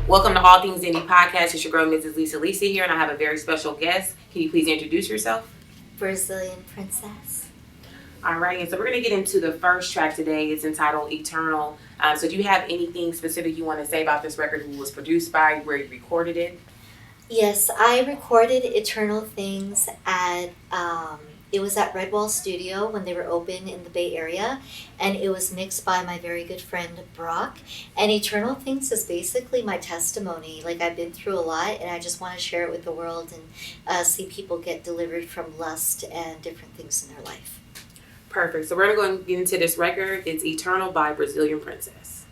Welcome to All Things Indie Podcast. It's your girl, Mrs. Lisa here, and I have a very special guest. Can you please introduce yourself? Brazilian Princess. All right, and so we're going to get into the first track today. It's entitled Eternal. So do you have anything specific you want to say about this record, who was produced by, where you recorded it? Yes, I recorded Eternal Things at, it was at Redwall Studio when they were open in the Bay Area, and it was mixed by my very good friend Brock. And Eternal Things is basically my testimony. Like, I've been through a lot, and I just want to share it with the world and see people get delivered from lust and different things in their life. Perfect. So we're going to go and get into this record. It's Eternal by Brazilian Princess.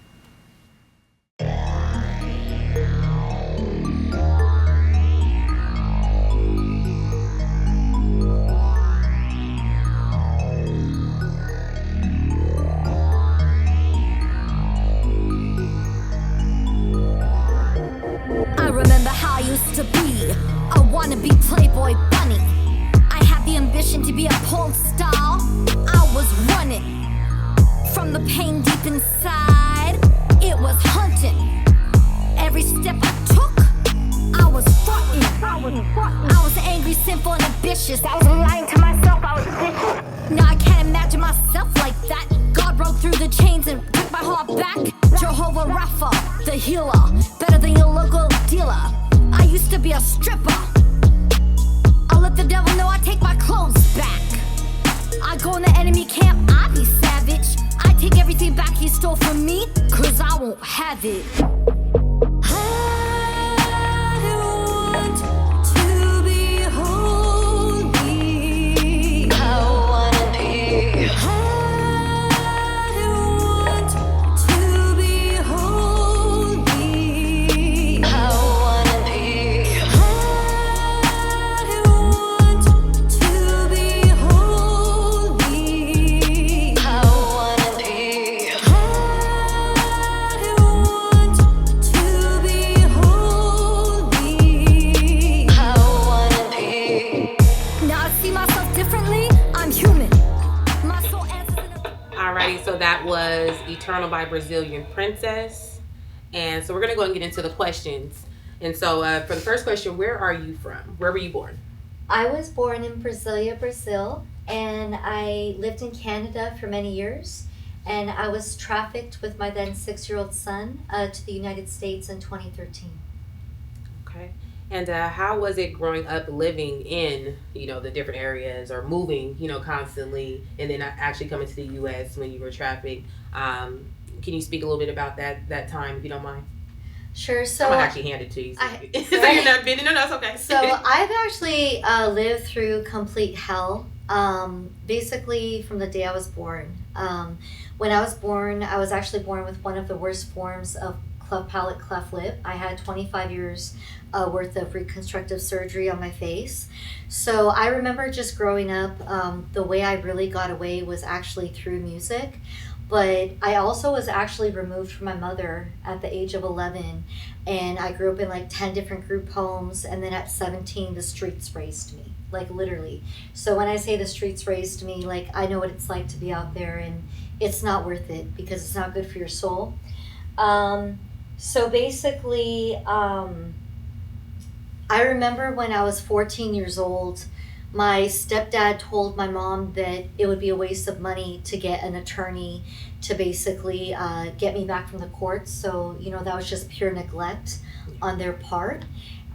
To be a wannabe Playboy bunny. I had the ambition to be a porn star. I was running from the pain deep inside. It was hunting. Every step I took, I was fronting. I was angry, sinful, and ambitious. I was lying to myself, I was vicious. Now I can't imagine myself like that. God broke through the chains and took my heart back. Jehovah Rapha, the healer, better than your local dealer. I used to be a stripper. I let the devil know I take my clothes back. I go in the enemy camp, I be savage. I take everything back he stole from me, cause I won't have it. So that was Eternal by Brazilian Princess. And so we're going to go and get into the questions. And so for the first question, where are you from? Where were you born? I was born in Brasilia, Brazil, and I lived in Canada for many years. And I was trafficked with my then 6-year-old son to the United States in 2013. Okay. And how was it growing up living in, the different areas or moving, constantly, and then actually coming to the U.S. when you were trafficked? Can you speak a little bit about that time, if you don't mind? Sure. So I'm going to actually hand it to you. So you're not bidding. No, it's okay. So I've actually lived through complete hell, basically from the day I was born. When I was born, I was actually born with one of the worst forms of cleft palate, cleft lip. I had 25 years worth of reconstructive surgery on my face. So I remember just growing up, the way I really got away was actually through music. But I also was actually removed from my mother at the age of 11. And I grew up in like 10 different group homes. And then at 17, the streets raised me, like literally. So when I say the streets raised me, like I know what it's like to be out there, and it's not worth it because it's not good for your soul. So basically, I remember when I was 14 years old, my stepdad told my mom that it would be a waste of money to get an attorney to basically get me back from the courts. So, that was just pure neglect on their part.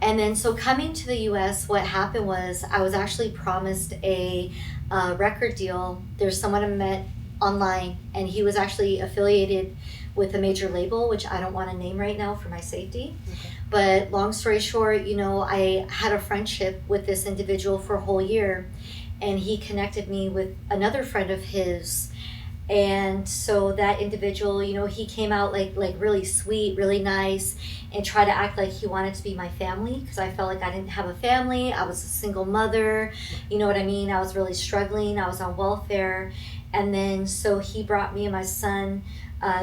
And then so coming to the U.S., what happened was I was actually promised a record deal. There's someone I met online, and he was actually affiliated with a major label, which I don't want to name right now for my safety. Okay. But long story short, I had a friendship with this individual for a whole year, and he connected me with another friend of his. And so that individual, he came out like really sweet, really nice, and tried to act like he wanted to be my family, because I felt like I didn't have a family. I was a single mother. You know what I mean? I was really struggling. I was on welfare. And then so he brought me and my son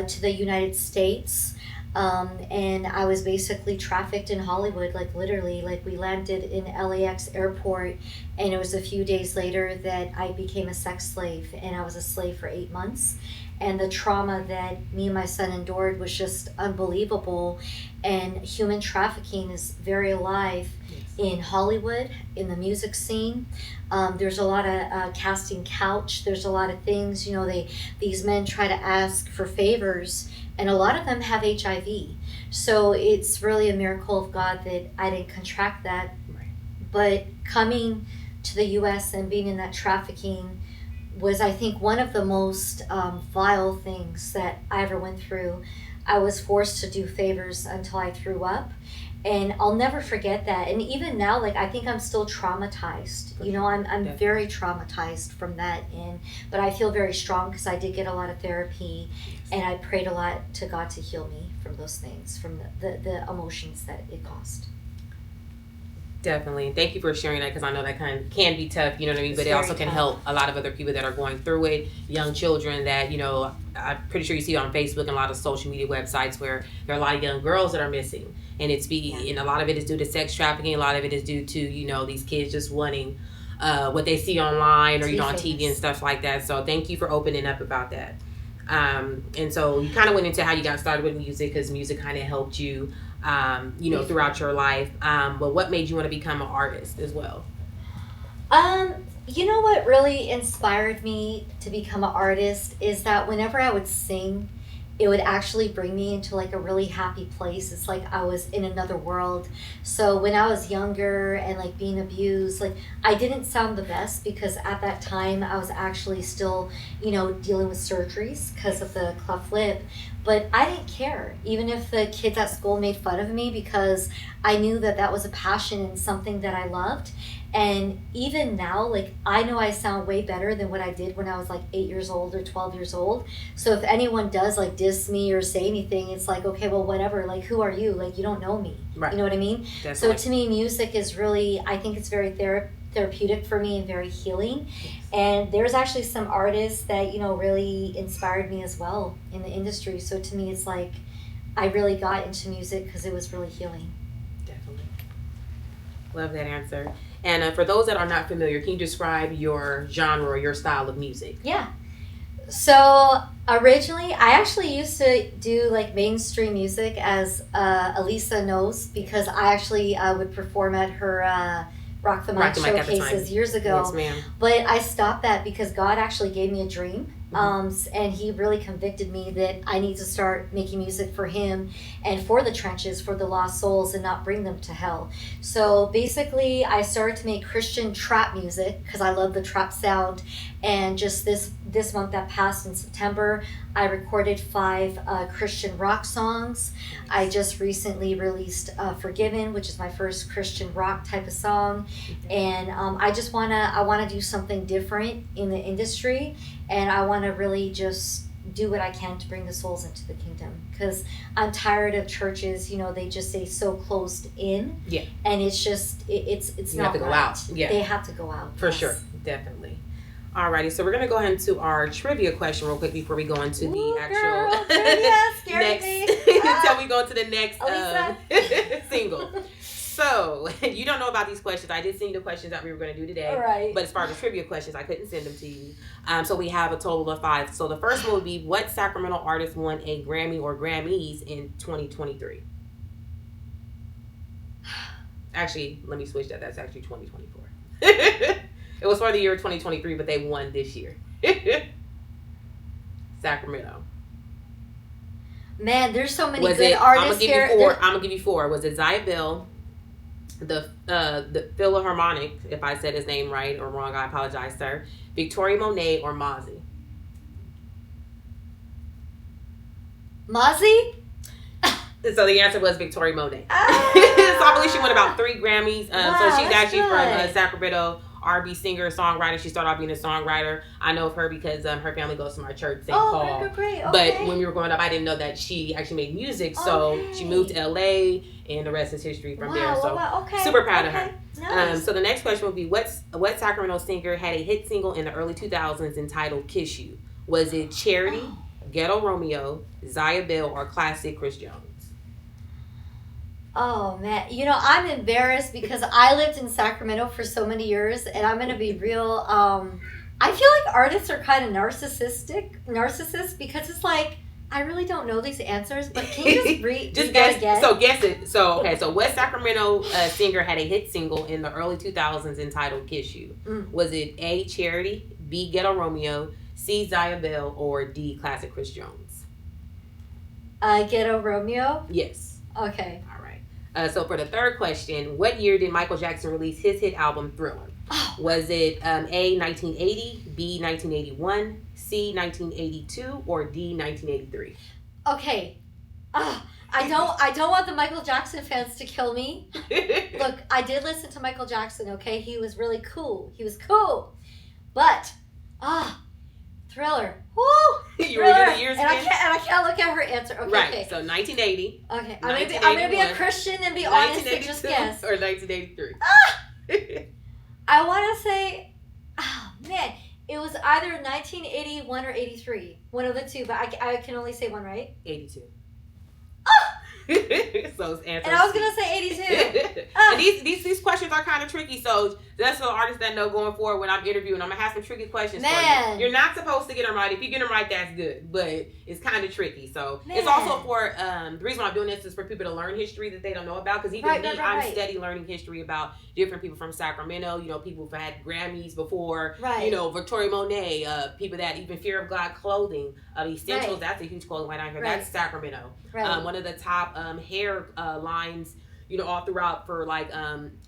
to the United States. And I was basically trafficked in Hollywood, like literally, like we landed in LAX airport, and it was a few days later that I became a sex slave, and I was a slave for 8 months. and the trauma that me and my son endured was just unbelievable. And human trafficking is very alive in Hollywood, in the music scene. There's a lot of casting couch. There's a lot of things, these men try to ask for favors, and a lot of them have HIV. So it's really a miracle of God that I didn't contract that. Right. But coming to the U.S. and being in that trafficking was, I think, one of the most vile things that I ever went through. I was forced to do favors until I threw up. And I'll never forget that. And even now, I think I'm still traumatized. I'm very traumatized from that. But I feel very strong because I did get a lot of therapy, and I prayed a lot to God to heal me from those things, from the emotions that it caused. Definitely. Thank you for sharing that, because I know that can be tough, you know what I mean? But it also can help a lot of other people that are going through it, young children that, I'm pretty sure you see on Facebook and a lot of social media websites where there are a lot of young girls that are missing. And and a lot of it is due to sex trafficking. A lot of it is due to, these kids just wanting what they see online or, on TV and stuff like that. So thank you for opening up about that. And so you kind of went into how you got started with music, because music kind of helped you, throughout your life. But what made you want to become an artist as well? What really inspired me to become an artist is that whenever I would sing, it would actually bring me into a really happy place. It's like I was in another world. So when I was younger and being abused, I didn't sound the best, because at that time I was actually still, dealing with surgeries because of the cleft lip. But I didn't care, even if the kids at school made fun of me, because I knew that that was a passion and something that I loved. And even now, I know I sound way better than what I did when I was 8 years old or 12 years old. So if anyone does diss me or say anything, it's okay, well, whatever. Who are you? You don't know me. Right. You know what I mean? Definitely. So to me, music is really, I think it's very therapeutic for me and very healing. And there's actually some artists that, really inspired me as well in the industry. So to me, it's I really got into music because it was really healing. Definitely. Love that answer. And for those that are not familiar, can you describe your genre or your style of music? Yeah. So originally, I actually used to do mainstream music, as Elisa knows, because I actually would perform at her Rock the Mic showcases years ago. Yes, ma'am. But I stopped that because God actually gave me a dream. And he really convicted me that I need to start making music for him and for the trenches, for the lost souls, and not bring them to hell. So basically, I started to make Christian trap music because I love the trap sound. And just this month that passed in September, I recorded 5 Christian rock songs. I just recently released Forgiven, which is my first Christian rock type of song. And I wanna do something different in the industry, and I want to really just do what I can to bring the souls into the kingdom, because I'm tired of churches, they just stay so closed in. Yeah. And it's just it's you not have to right. go out. Yeah. They have to go out. For sure. Definitely. Alrighty, so we're gonna go ahead into our trivia question real quick before we go into the actual girl, trivia, scared me. until we go to the next single. So, you don't know about these questions. I did send you the questions that we were going to do today. Right. But as far as the trivia questions, I couldn't send them to you. So we have a total of 5. So the first one would be, what Sacramento artist won a Grammy or Grammys in 2023? Actually, let me switch that. That's actually 2024. It was for the year 2023, but they won this year. Sacramento. Man, there's so many good artists here. I'm gonna give you 4. Was it Zaya Bell, the Philharmonic, if I said his name right or wrong, I apologize, sir, Victoria Monet, or Mozzie? Mozzie? So the answer was Victoria Monet. So I believe she won about 3 Grammys. Wow, so she's actually good. from Sacramento, R&B singer, songwriter. She started off being a songwriter. I know of her because her family goes to my church, St. Paul. Great. Okay. But when we were growing up, I didn't know that she actually made music. So she moved to LA, and the rest is history from there. So super proud of her. Nice. So the next question would be, what Sacramento singer had a hit single in the early 2000s entitled Kiss You? Was it Charity, Ghetto Romeo, Zaya Bell, or classic Chris Jones? Oh man, I'm embarrassed because I lived in Sacramento for so many years, and I'm gonna be real I feel like artists are kind of narcissists, because it's like, I really don't know these answers, but can you just read Just that guess. again? So guess it. So okay. So West Sacramento singer had a hit single in the early 2000s entitled "Kiss You." Was it A. Charity, B. Ghetto Romeo, C. Zaya Bell, or D. Classic Chris Jones? Ghetto Romeo? Yes. Okay. All right. So for the third question, what year did Michael Jackson release his hit album Thriller? Oh. Was it A. 1980, B. 1981, C. 1982, or D. 1983? Okay. I don't want the Michael Jackson fans to kill me. Look, I did listen to Michael Jackson, okay? He was really cool. He was cool. But, Thriller. Woo! You were Thriller. the years and again? I can't look at her answer. Okay, Right. okay. So 1980. Okay. I'm gonna be a Christian and be honest and just guess. Or 1983. I want to say, man, it was either 1981 or 83. One of the two, but I can only say one, right? 82. Ah! So it's answer. And I was going to say 82. And these questions are kind of tricky, so that's for the artists that know going forward when I'm interviewing. I'm gonna have some tricky questions for Man. you. You're not supposed to get them right. If you get them right, that's good, but it's kind of tricky. So Man. it's also for the reason why I'm doing this is for people to learn history that they don't know about. Because even me, I'm steady learning history about different people from Sacramento. You know, people who've had Grammys before. Right. You know, Victoria Monet. People that even Fear of God clothing. Essentials. Right. That's a huge clothing line out here. Right. That's Sacramento. Right. One of the top hair lines, you know, all throughout for like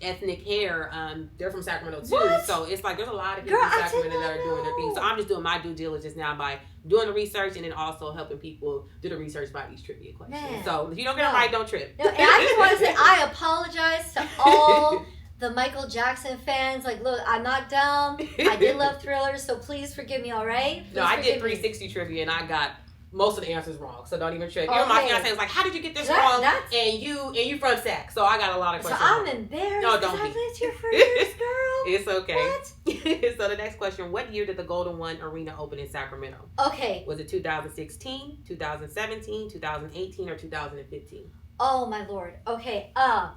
ethnic hair. They're from Sacramento too. What? So it's like there's a lot of people in Sacramento that are doing their thing. So I'm just doing my due diligence now by doing the research and then also helping people do the research by these trivia questions. Man. So if you don't get it right, don't trip. No, and I just want to say I apologize to all the Michael Jackson fans. Like, look, I'm not dumb. I did love Thriller, so please forgive me, all right? No, I did forgive me. 360 trivia and I got most of the answers wrong, so don't even trip. You Okay. know, my fiance was like, "How did you get this wrong?" And you from Sac, so I got a lot of So questions. I'm wrong. embarrassed. No, don't I be. lived here for years, girl. It's okay. What? So the next question: what year did the Golden One Arena open in Sacramento? Okay. Was it 2016, 2017, 2018, or 2015? Oh my lord. Okay. All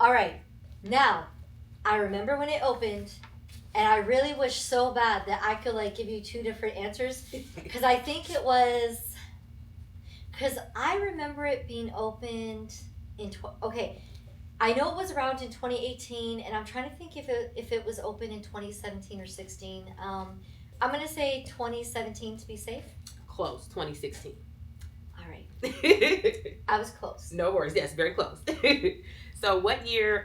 right. Now, I remember when it opened, and I really wish so bad that I could like give you two different answers, because I think it was. Because I remember it being opened in okay, I know it was around in 2018, and I'm trying to think if it was open in 2017 or 16. I'm gonna say 2017 to be safe. Close, 2016. All right, I was close. No worries. Yes, very close. So what year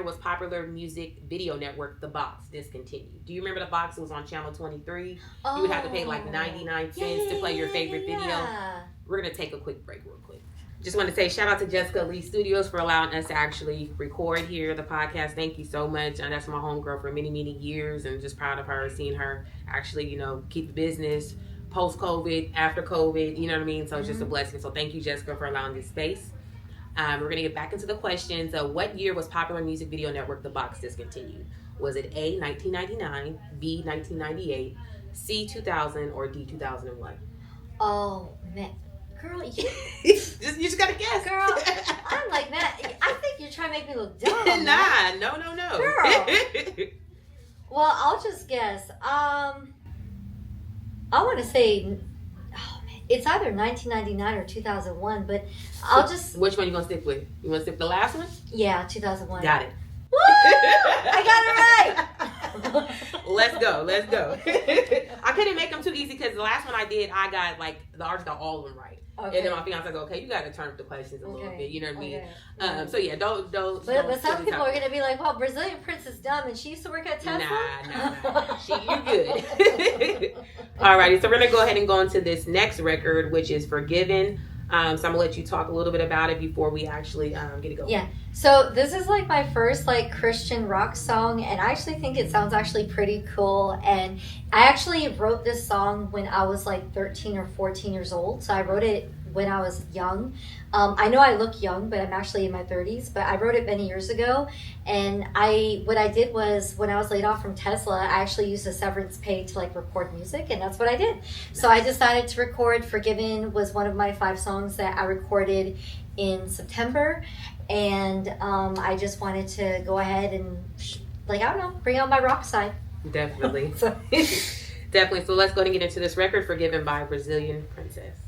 was Popular Music Video Network The Box discontinued? Do you remember The Box? It was on Channel 23. Oh. You would have to pay like 99 cents to play your favorite video. Yeah. We're going to take a quick break real quick. Just want to say shout out to Jessica Lee Studios for allowing us to actually record here, the podcast. Thank you so much. And that's my homegirl for many, many years, and just proud of her, seeing her actually, you know, keep the business post-COVID, after COVID, you know what I mean? So it's just a blessing. So thank you, Jessica, for allowing this space. We're going to get back into the questions. What year was Popular Music Video Network The Box discontinued? Was it A, 1999, B, 1998, C, 2000, or D, 2001? Oh man, girl, you just gotta guess. girl, I'm like that. I think you're trying to make me look dumb. Nah, no. Girl. Well, I'll just guess. I want to say, oh man, it's either 1999 or 2001, but I'll just. Which one you gonna stick with? You wanna stick with the last one? Yeah, 2001. Got it. Woo! I got it right. Let's go. I couldn't make them too easy because the last one I did, I got like the artist got all of them right. Okay. And then my fiance goes, "Okay, you got to turn up the questions a little bit." You know what I mean? Okay. So yeah, don't. But some people are gonna be like, "Well, Brazilian Prince is dumb, and she used to work at Tesla." Nah. You good. Alrighty, so we're gonna go ahead and go into this next record, which is "Forgiven." So I'm gonna let you talk a little bit about it before we actually get it going. Yeah. So this is like my first like Christian rock song, and I actually think it sounds actually pretty cool. And I actually wrote this song when I was like 13 or 14 years old. So I wrote it when I was young. I know I look young, but I'm actually in my 30s. But I wrote it many years ago, and what I did was when I was laid off from Tesla, I actually used a severance pay to like record music, and that's what I did. So I decided to record "Forgiven" was one of my 5 songs that I recorded in September, and I just wanted to go ahead and I don't know, bring out my rock side. Definitely. Definitely. So let's go ahead and get into this record, Forgiven by Brazilian Princess.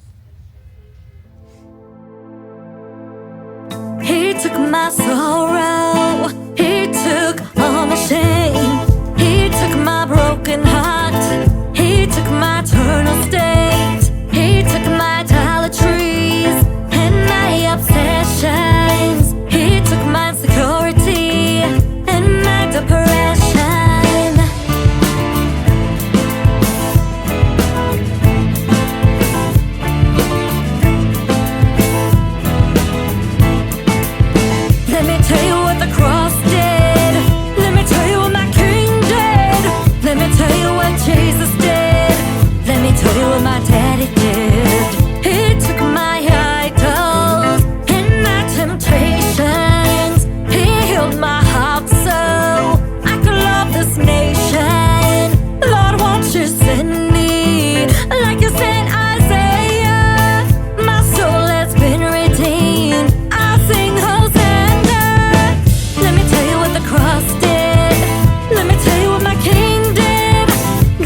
He took my sorrow, he took all my shame, he took my broken heart, he took my eternal state, he took my idolatries and my obsessions, he took my insecurity and my depression. Let me tell you what the cross did. Let me tell you what my King did. Let me tell you what Jesus did. Let me tell you what my daddy did. He took my idols and my temptations. He healed my heart so I could love this nation. Lord, won't you send me like you sent Isaiah? My soul has been redeemed. I sing Hosanna. Let me tell you what the cross did. Let me tell you what my King did.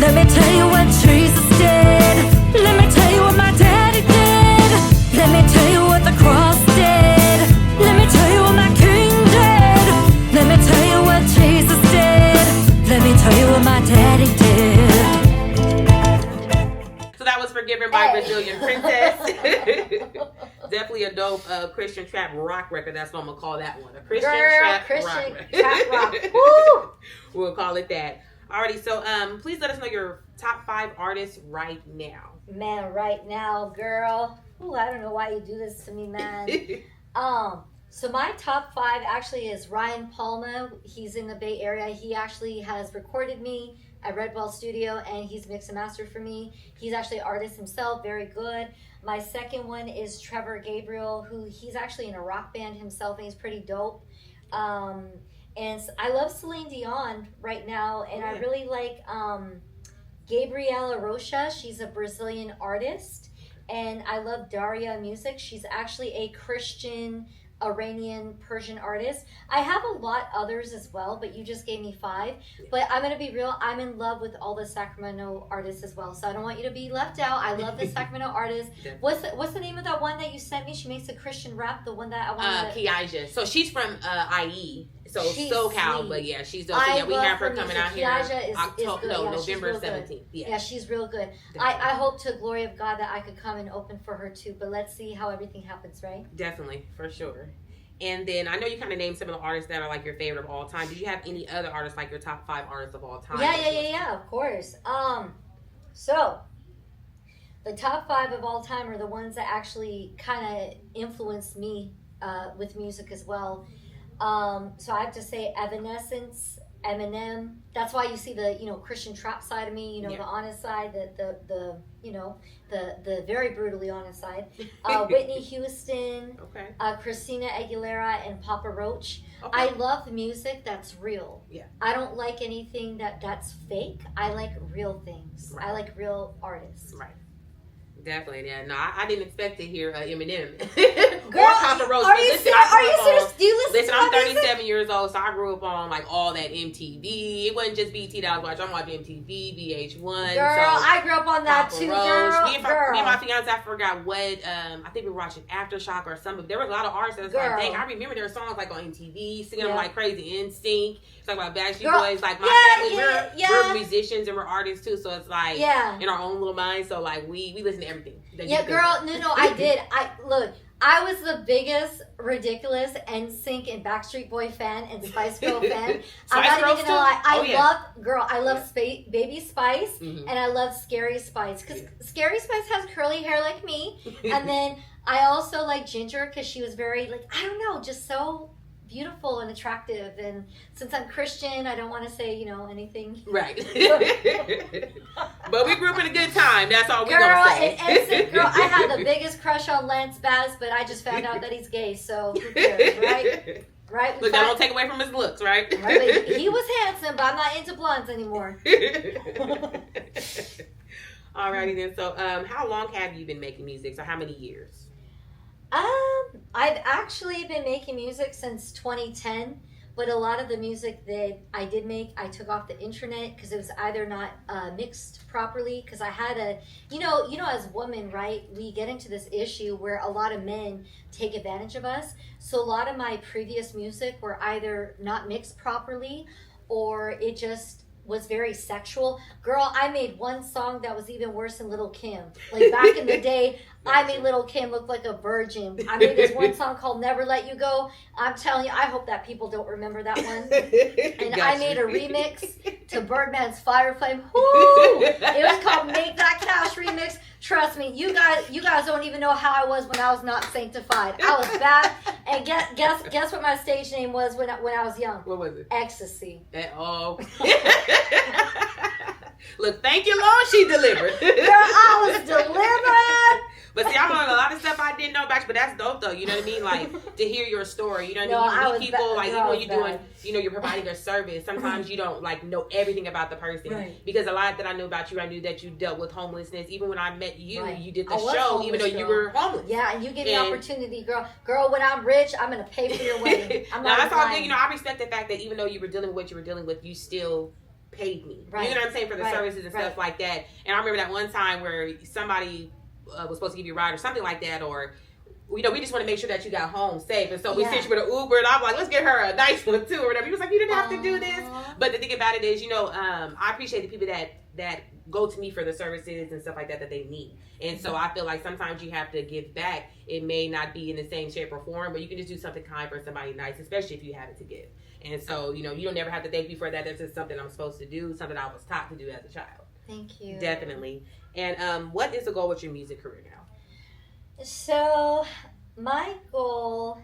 Let me tell you what Jesus did. Let me tell you what my daddy did. Let me tell you what the cross did. Let me tell you what my King did. Let me tell you what Jesus did. Let me tell you what my daddy did. So that was Forgiven by Brazilian Princess. Definitely a dope Christian trap rock record. That's what I'm going to call that one. A Christian trap rock record. rock. Woo! We'll call it that. Alrighty, so please let us know your top 5 artists right now. Man, right now, girl. Ooh, I don't know why you do this to me, man. So my top 5 actually is Ryan Palma. He's in the Bay Area. He actually has recorded me at Red Ball Studio, and he's mixed and mastered for me. He's actually an artist himself, very good. My second one is Trevor Gabriel, who he's actually in a rock band himself, and he's pretty dope. And I love Celine Dion right now, and I really like Gabriela Rocha. She's a Brazilian artist, and I love Daria Music. She's actually a Christian Iranian Persian artist. I have a lot others as well, but you just gave me 5. But I'm gonna be real, I'm in love with all the Sacramento artists as well. So I don't want you to be left out. I love the Sacramento artists. What's the name of that one that you sent me? She makes a Christian rap, the one that I want to Kiaja. So she's from IE. So She's SoCal, sweet. but yeah, she's dope. So yeah, we have her coming out here Kiaja is October, good. no, Yeah, she's November real good. 17th. Yeah, she's real good. I hope to the glory of God that I could come and open for her too, but let's see how everything happens, right? Definitely, for sure. And then I know you kind of named some of the artists that are like your favorite of all time. Did you have any other artists like your top 5 artists of all time? Yeah, of course. So the top 5 of all time are the ones that actually kind of influenced me with music as well. So I have to say Evanescence, Eminem. That's why you see the Christian trap side of me. The honest side, the very brutally honest side. Whitney Houston, Christina Aguilera, and Papa Roach. Okay. I love music that's real. Yeah. I don't like anything that's fake. I like real things. Right. I like real artists. Right. Definitely, yeah. No, I didn't expect to hear Eminem Girl, or Papa Roach. Are you serious? Do you Listen, to I'm my 37 music? years old, so I grew up on like all that MTV. It wasn't just BT that I was watching. I'm watching MTV, VH1. Girl, so I grew up on that Papa too, Roach. girl. Me and my fiance, I forgot what. I think we were watching Aftershock or something. There was a lot of artists that was like, dang, I remember there were songs like on MTV, singing them like Crazy Instinct. It's like about Backstreet Boys. Like my family, we're musicians and we're artists too, so it's like in our own little minds. So like we listen to everything. Girl, no, I did. I was the biggest ridiculous NSYNC and Backstreet Boy fan and Spice Girl fan. I'm not even gonna lie. I love Baby Spice and I love Scary Spice because Scary Spice has curly hair like me, and then I also like Ginger because she was very I don't know, just so beautiful and attractive. And since I'm Christian, I don't want to say anything. Right. But we grew up in a good time. That's all we're gonna say. Girl, I had the biggest crush on Lance Bass, but I just found out that he's gay. So who cares, right? Right. Look, that don't take away from his looks, right? Right. He was handsome, but I'm not into blondes anymore. Alrighty then. So, how long have you been making music? So, how many years? I've actually been making music since 2010, But a lot of the music that I did make, I took off the internet because it was either not mixed properly. Because I had as women, right? We get into this issue where a lot of men take advantage of us. So a lot of my previous music were either not mixed properly, or it just was very sexual. Girl, I made one song that was even worse than Little Kim. Like back in the day, I made Little Kim look like a virgin. I made this one song called Never Let You Go. I'm telling you, I hope that people don't remember that one. And I made a remix to Birdman's Fire Flame. Woo! It was called Make That Cash Remix. Trust me, you guys don't even know how I was when I was not sanctified. I was bad. And guess what my stage name was when I was young? What was it? Ecstasy. Look, thank you, Lord, she delivered. Girl, I was delivered. But see, I learned a lot of stuff I didn't know about you, but that's dope though. You know what I mean? Like to hear your story. You know what I mean? You meet people like even when you're doing, you're providing a service. Sometimes you don't like know everything about the person. Right. Because a lot that I knew about you, I knew that you dealt with homelessness. Even when I met you, Right. you did the I was show, homeless, even though you were homeless. Yeah, and you give me opportunity, girl. Girl, when I'm rich, I'm gonna pay for your wedding. I'm now not that's all lying. good. I respect the fact that even though you were dealing with what you were dealing with, you still paid me. Right. You know what I'm saying, for the Right. services and stuff like that. And I remember that one time where somebody was supposed to give you a ride or something like that, or we just want to make sure that you got home safe, and so we sent you with an Uber, and I'm like, let's get her a nice one too, or whatever. He was like, you didn't have to do this. But the thing about it is, I appreciate the people that go to me for the services and stuff like that they need. And so I feel like sometimes you have to give back. It may not be in the same shape or form, but you can just do something kind for somebody nice, especially if you have it to give. And so, you don't never have to thank me for that. That's just something I'm supposed to do, something I was taught to do as a child. Thank you. Definitely. And what is the goal with your music career now? So my goal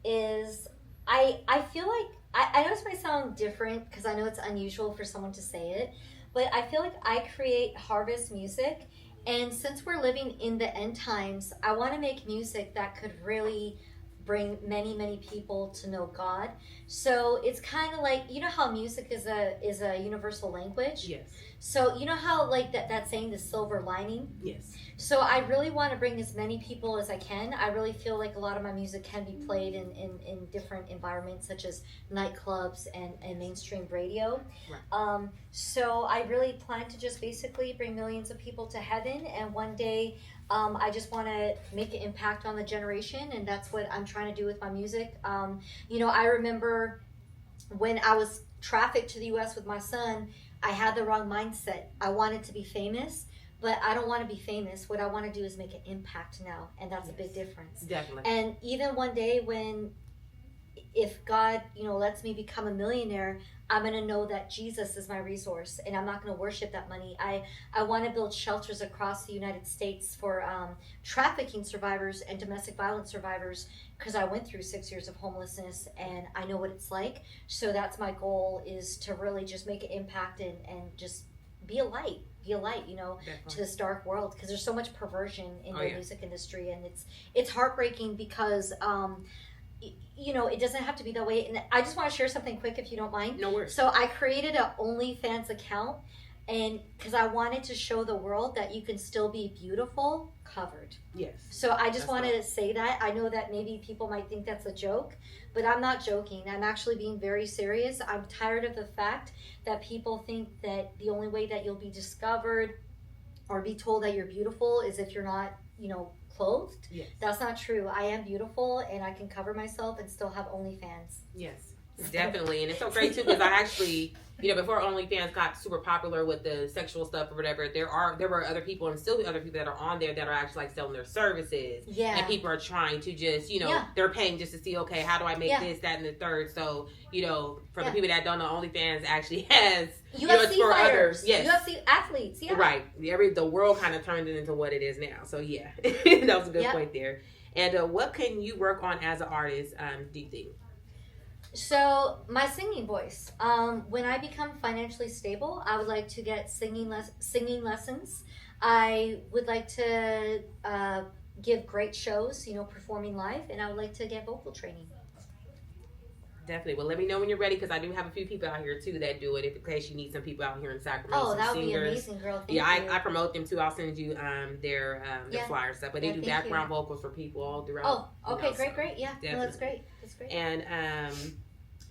is, I feel like, I know this might sound different because I know it's unusual for someone to say it, but I feel like I create harvest music. And since we're living in the end times, I want to make music that could really bring many, many people to know God. So it's kind of like, how music is a universal language? Yes. So you know how like that saying, the silver lining? Yes. So I really want to bring as many people as I can. I really feel like a lot of my music can be played in different environments, such as nightclubs and mainstream radio. Right. So I really plan to just basically bring millions of people to heaven, and one day I just want to make an impact on the generation, and that's what I'm trying to do with my music. I remember when I was trafficked to the U.S. with my son, I had the wrong mindset. I wanted to be famous, but I don't want to be famous. What I want to do is make an impact now, and that's a big difference. Definitely. And even one day if God, lets me become a millionaire, I'm going to know that Jesus is my resource, and I'm not going to worship that money. I want to build shelters across the United States for trafficking survivors and domestic violence survivors, because I went through 6 years of homelessness, and I know what it's like. So that's my goal, is to really just make an impact and just be a light, to this dark world, because there's so much perversion in the music industry, and it's heartbreaking because it doesn't have to be that way. And I just want to share something quick, if you don't mind. No worries. So I created an OnlyFans account, and because I wanted to show the world that you can still be beautiful covered. Yes. So I just wanted to say that. I know that maybe people might think that's a joke, but I'm not joking. I'm actually being very serious. I'm tired of the fact that people think that the only way that you'll be discovered or be told that you're beautiful is if you're not, clothed. Yes. That's not true. I am beautiful, and I can cover myself and still have OnlyFans. Yes, definitely. And it's so great too, because I actually, before OnlyFans got super popular with the sexual stuff or whatever, there were other people, and still other people that are on there that are actually like selling their services. Yeah. And people are trying to just, they're paying just to see, okay, how do I make this, that, and the third. So, for the people that don't know, OnlyFans actually has UFC for fighters, others. Yes. UFC athletes, yeah. Right. The world kind of turned it into what it is now. So yeah, that was a good point there. And what can you work on as an artist, do you think? So my singing voice. When I become financially stable, I would like to get singing lessons. I would like to give great shows, performing live, and I would like to get vocal training. Definitely. Well, let me know when you're ready, because I do have a few people out here too that do it. In case you need some people out here in Sacramento, Oh, that would be singers. amazing, girl. Thank you. I promote them too. I'll send you their flyer stuff. But they do background vocals for people all throughout. Oh, okay, great. Yeah, no, that's great. And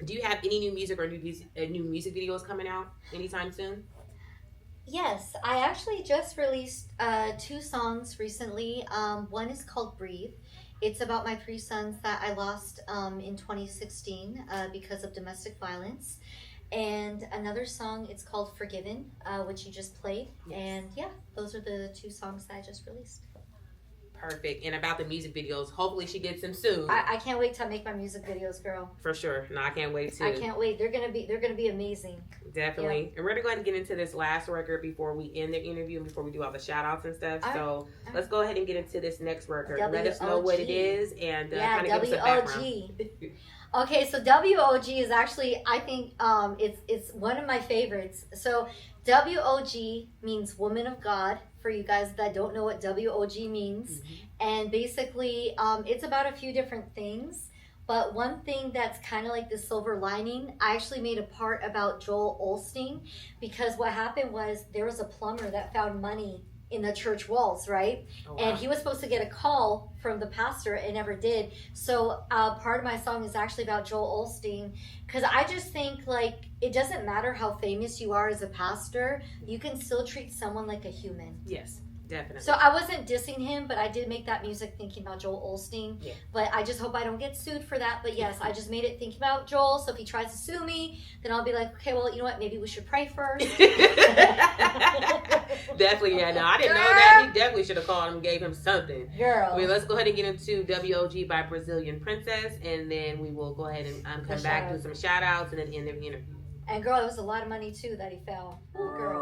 Do you have any new music or new music videos coming out anytime soon? Yes, I actually just released 2 songs recently. One is called Breathe. It's about my 3 sons that I lost in 2016 because of domestic violence. And another song, it's called Forgiven, which you just played. Yes. And yeah, those are the 2 songs that I just released. Perfect. And about the music videos, hopefully she gets them soon. I can't wait to make my music videos, girl. For sure. No, I can't wait to. I can't wait. They're gonna be amazing. Definitely. Yeah. And we're going to go ahead and get into this last record before we end the interview and before we do all the shout outs and stuff. So let's go ahead and get into this next record. Let us know what it is and kind of give us a background. Okay, so WOG is actually, I think it's one of my favorites. So WOG means Woman of God, for you guys that don't know what WOG means. Mm-hmm. And basically, it's about a few different things. But one thing that's kind of like the silver lining, I actually made a part about Joel Osteen, because what happened was there was a plumber that found money in the church walls, right? Oh, wow. And he was supposed to get a call from the pastor and never did. So part of my song is actually about Joel Osteen, because I just think like it doesn't matter how famous you are as a pastor, you can still treat someone like a human. Yes, definitely. So I wasn't dissing him, but I did make that music thinking about Joel Osteen. Yeah. But I just hope I don't get sued for that. But yes, I just made it thinking about Joel. So if he tries to sue me, then I'll be like, okay, well, you know what? Maybe we should pray first. Definitely, yeah. No, I didn't know that. He definitely should have called him and gave him something. Girl. Well, let's go ahead and get into WOG by Brazilian Princess, and then we will go ahead and come back, do some shout outs, and then end the interview. And girl, it was a lot of money too that he fell. Oh, girl.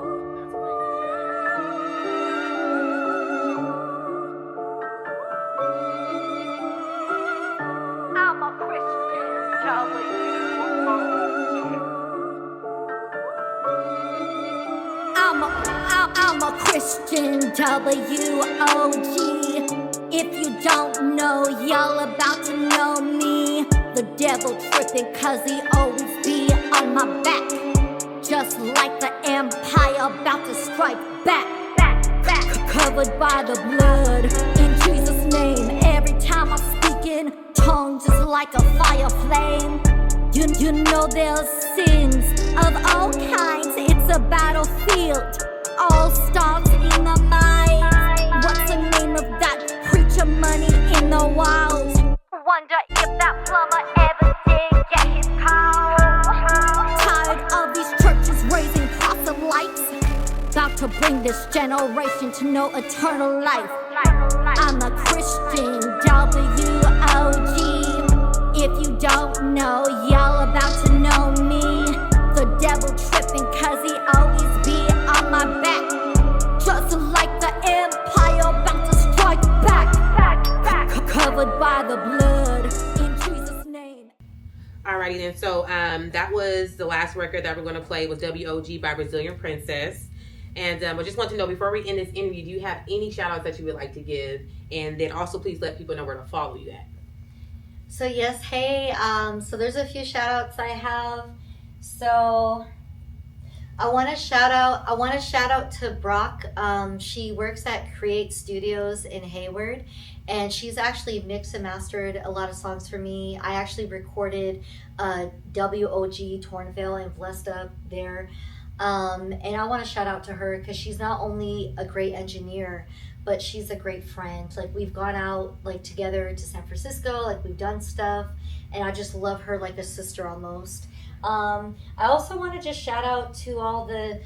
I'm a Christian, I'm a Christian WOG. If you don't know, y'all about to know me. The devil tripping cause he always be on my back. Just like the empire about to strike back. Covered by the blood, in Jesus' name. Every time I'm speaking, tongues is like a fire flame. You know there's sins of all kinds. It's a battlefield, all starts in the mind. What's the name of that preacher? Money in the walls. Wonder if that plumber ever did get his call. Tired of these churches raising proselytes, about to bring this generation to know eternal life. I'm a Christian WOG. If you don't know, y'all about to know me. The devil tripping cause he always be on my back. Just like the empire about to strike back. Covered by the blood, in Jesus' name. Alrighty then, so that was the last record that we're going to play with WOG by Brazilian Princess. And I just want to know, before we end this interview, do you have any shout outs that you would like to give? And then also please let people know where to follow you at. So yes, hey, so there's a few shout outs I have. So I want to shout out to Brock. She works at Create Studios in Hayward, and she's actually mixed and mastered a lot of songs for me. I actually recorded WOG Tornville and Blessed Up there. And I want to shout out to her because she's not only a great engineer, but she's a great friend. Like, we've gone out like together to San Francisco, like we've done stuff, and I just love her like a sister almost. I also want to just shout out to all the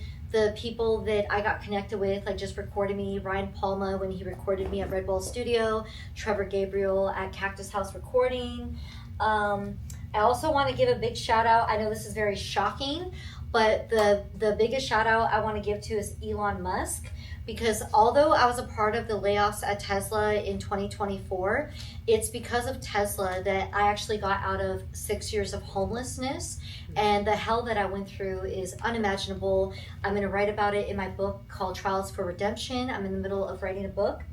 people that I got connected with, like just recorded me. Ryan Palma when he recorded me at Red Bull Studio, Trevor Gabriel at Cactus House Recording. I also want to give a big shout out. I know this is very shocking, but the biggest shout out I want to give to is Elon Musk, because although I was a part of the layoffs at Tesla in 2024, it's because of Tesla that I actually got out of 6 years of homelessness, and the hell that I went through is unimaginable. I'm going to write about it in my book called Trials for Redemption. I'm in the middle of writing a book.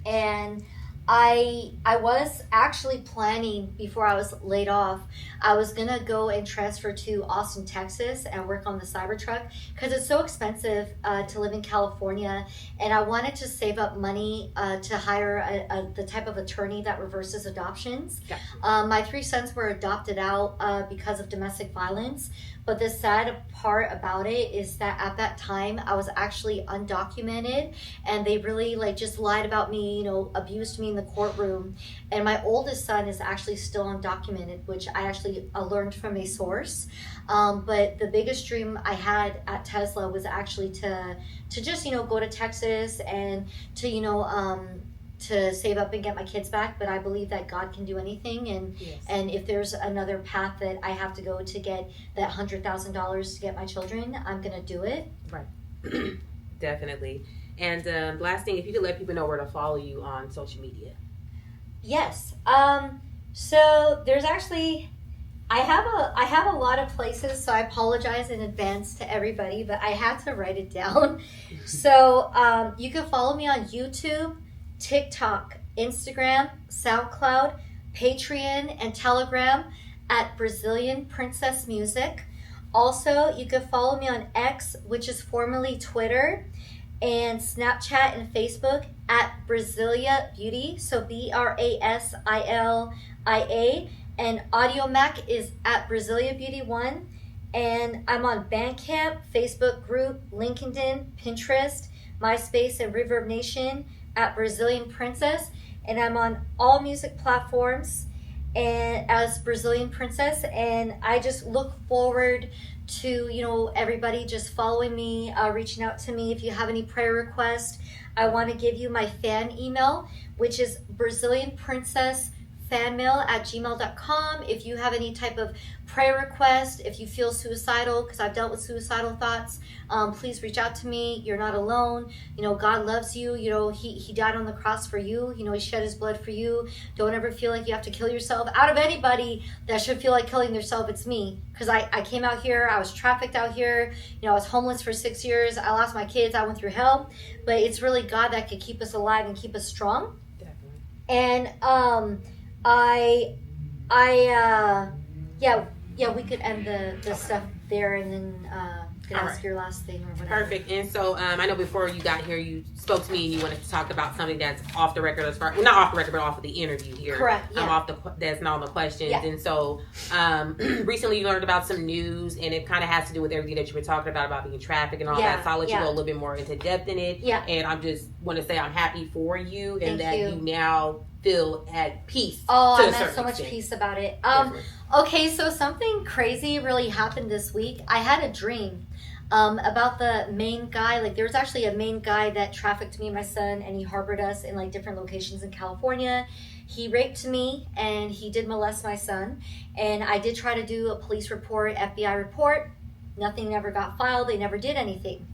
And I was actually planning before I was laid off. I was gonna go and transfer to Austin, Texas, and work on the Cybertruck because it's so expensive to live in California, and I wanted to save up money to hire the type of attorney that reverses adoptions. Yeah. My 3 sons were adopted out because of domestic violence. But the sad part about it is that at that time I was actually undocumented, and they really like just lied about me, you know, abused me in the courtroom. And my oldest son is actually still undocumented, which I actually learned from a source. But the biggest dream I had at Tesla was actually to just, you know, go to Texas and to, you know, to save up and get my kids back. But I believe that God can do anything, and Yes. and if there's another path that I have to go to get that $100,000 to get my children, I'm gonna do it. Definitely. And last thing, if you could let people know where to follow you on social media. Yes. So there's actually I have a lot of places, so I apologize in advance to everybody, but I had to write it down. So you can follow me on YouTube, TikTok, Instagram, SoundCloud, Patreon, and Telegram at Brazilian Princess Music. Also, you can follow me on X, which is formerly Twitter, and Snapchat and Facebook at Brasilia Beauty, so Brasilia, and AudioMac is at Brasilia Beauty 1, and I'm on Bandcamp, Facebook group, LinkedIn, Pinterest, MySpace, and Reverb Nation at Brazilian Princess, and I'm on all music platforms and as Brazilian Princess, and I just look forward to, you know, everybody just following me, reaching out to me if you have any prayer requests. I want to give you my fan email, which is Brazilian Princess fanmail@gmail.com. If you have any type of prayer request, if you feel suicidal, because I've dealt with suicidal thoughts, please reach out to me. You're not alone. You know, God loves you. You know, he died on the cross for you. You know, he shed his blood for you. Don't ever feel like you have to kill yourself. Out of anybody that should feel like killing themselves, it's me. Because I came out here, I was trafficked out here. You know, I was homeless for 6 years. I lost my kids. I went through hell. But it's really God that could keep us alive and keep us strong. Definitely. And yeah, we could end the stuff there, and then you can ask your last thing or whatever. Perfect. And so I know before you got here, you spoke to me and you wanted to talk about something that's off the record, as far not off the record, but off of the interview here. Correct. Yeah. That's not on the questions. Yeah. And so recently you learned about some news, and it kind of has to do with everything that you've been talking about being trafficked and all Yeah, that. So I'll let you yeah. go a little bit more into depth in it. Yeah. And I'm just want to say I'm happy for you, and Thank that you. you now feel at peace. Oh, to I a meant certain so much extent. peace about it. Definitely. Okay, so something crazy really happened this week. I had a dream about the main guy. Like, there was actually a main guy that trafficked me and my son, and he harbored us in like different locations in California. He raped me and he did molest my son. And I did try to do a police report, FBI report. Nothing ever got filed. They never did anything.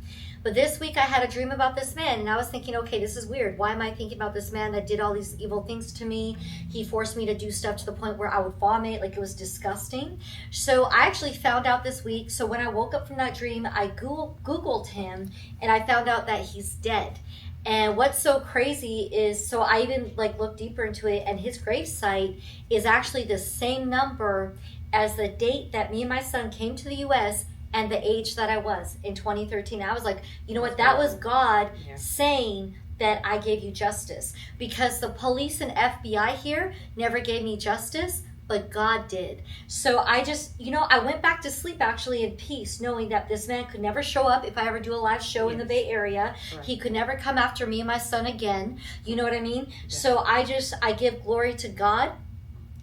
But this week I had a dream about this man, and I was thinking, okay, this is weird. Why am I thinking about this man that did all these evil things to me? He forced me to do stuff to the point where I would vomit, like it was disgusting. So I actually found out this week. So when I woke up from that dream, I Googled him, and I found out that he's dead. And what's so crazy is, so I even like looked deeper into it, and his gravesite is actually the same number as the date that me and my son came to the U.S. and the age that I was in 2013. I was like, you know what? That was God saying that I gave you justice, because the police and FBI here never gave me justice, but God did. So I just, you know, I went back to sleep actually in peace, knowing that this man could never show up if I ever do a live show in the Bay Area. Right. He could never come after me and my son again. You know what I mean? So I give glory to God.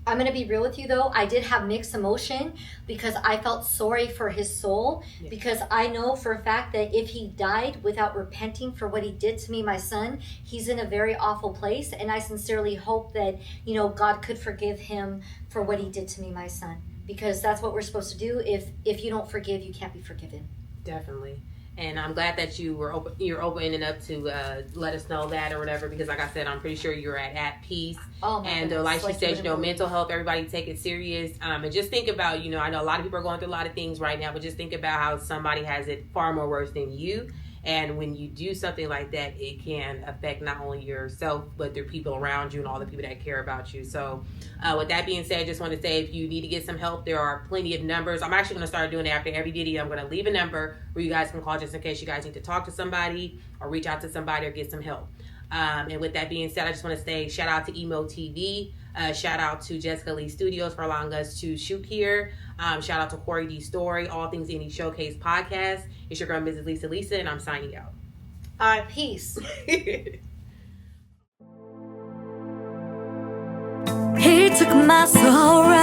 I'm going to be real with you though. I did have mixed emotion, because I felt sorry for his soul, because I know for a fact that if he died without repenting for what he did to me, my son, he's in a very awful place. And I sincerely hope that, you know, God could forgive him for what he did to me, my son, because that's what we're supposed to do. If you don't forgive, you can't be forgiven. Definitely. And I'm glad that you're open enough to let us know that or whatever, because like I said, I'm pretty sure you're at peace. Oh my and goodness. like she Like, said, you you know, wouldn't mental health, everybody take it serious. And just think about, you know, I know a lot of people are going through a lot of things right now, but just think about how somebody has it far more worse than you. And when you do something like that, it can affect not only yourself, but the people around you and all the people that care about you. So with that being said, I just want to say, if you need to get some help, there are plenty of numbers. I'm actually going to start doing it after every video. I'm going to leave a number where you guys can call just in case you guys need to talk to somebody or reach out to somebody or get some help. And with that being said, I just want to say shout out to Emo TV. Shout out to Jessica Lee Studios for allowing us to shoot here. Shout out to Corey D. Story, All Things Indie Showcase podcast. It's your girl, Mrs. Lisa, and I'm signing out. All right, peace. He took my soul right